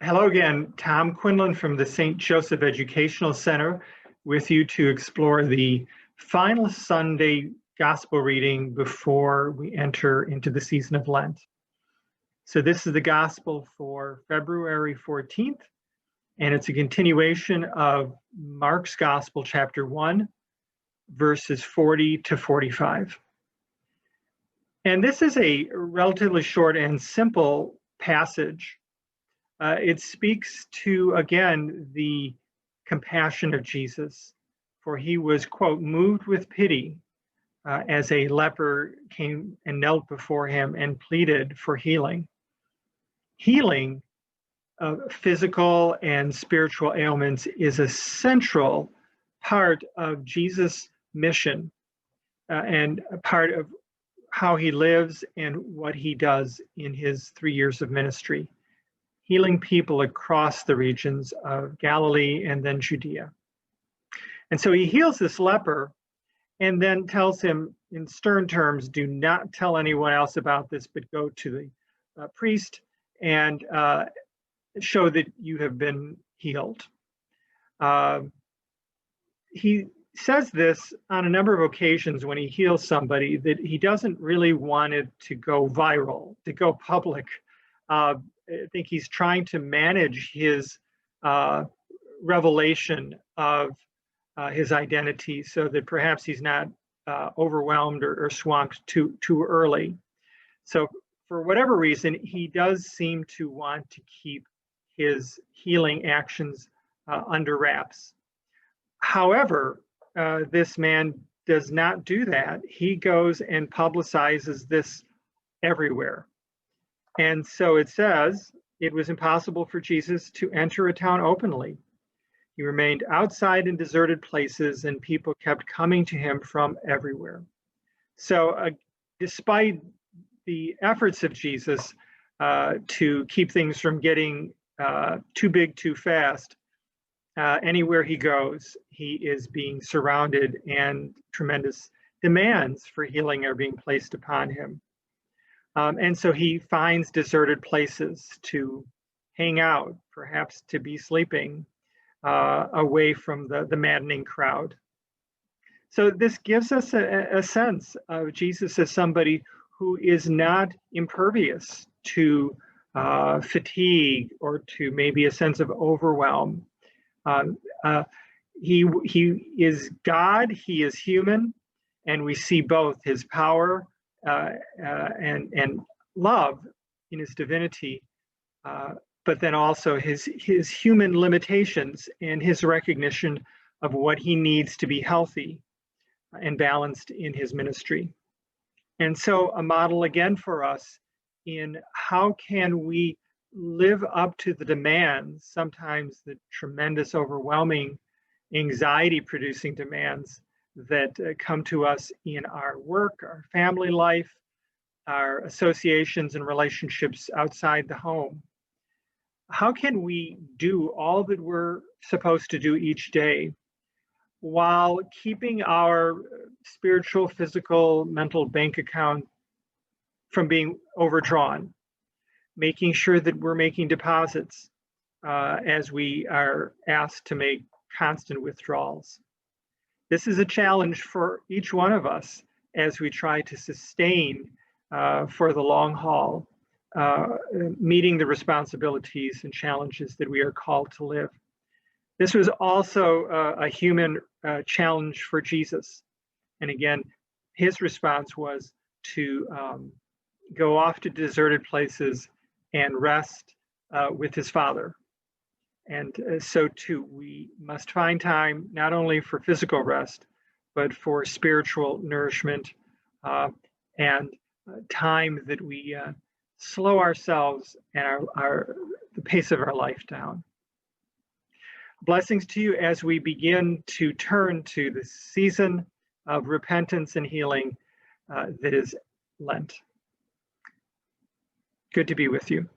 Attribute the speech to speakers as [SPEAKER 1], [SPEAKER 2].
[SPEAKER 1] Hello again, Tom Quinlan from the St. Joseph Educational Center with you to explore the final Sunday Gospel reading before we enter into the season of Lent. So this is the Gospel for February 14th, and it's a continuation of Mark's Gospel, chapter 1, verses 40 to 45. And this is a relatively short and simple passage. It speaks to, again, the compassion of Jesus, for he was, quote, moved with pity as a leper came and knelt before him and pleaded for healing. Healing of physical and spiritual ailments is a central part of Jesus' mission and a part of how he lives and what he does in his 3 years of ministry, healing people across the regions of Galilee and then Judea. And so he heals this leper and then tells him in stern terms, do not tell anyone else about this, but go to the priest and show that you have been healed. He says this on a number of occasions when he heals somebody, that he doesn't really want it to go viral, to go public. I think he's trying to manage his revelation of his identity so that perhaps he's not overwhelmed or swamped too early. So for whatever reason, he does seem to want to keep his healing actions under wraps. However, this man does not do that. He goes and publicizes this everywhere. And so it says, it was impossible for Jesus to enter a town openly. He remained outside in deserted places, and people kept coming to him from everywhere. So despite the efforts of Jesus to keep things from getting too big too fast, anywhere he goes, he is being surrounded, and tremendous demands for healing are being placed upon him. And so he finds deserted places to hang out, perhaps to be sleeping away from the maddening crowd. So this gives us a sense of Jesus as somebody who is not impervious to fatigue or to maybe a sense of overwhelm. He is God, he is human, and we see both his power and love in his divinity, but then also his human limitations and his recognition of what he needs to be healthy and balanced in his ministry. And so a model again for us in how can we live up to the demands, sometimes the tremendous, overwhelming, anxiety-producing demands that come to us in our work, our family life, our associations and relationships outside the home. How can we do all that we're supposed to do each day while keeping our spiritual, physical, mental bank account from being overdrawn, making sure that we're making deposits as we are asked to make constant withdrawals? This is a challenge for each one of us as we try to sustain for the long haul, meeting the responsibilities and challenges that we are called to live. This was also a human challenge for Jesus. And again, his response was to go off to deserted places and rest with his Father. And so too, we must find time not only for physical rest, but for spiritual nourishment and time that we slow ourselves and the pace of our life down. Blessings to you as we begin to turn to the season of repentance and healing that is Lent. Good to be with you.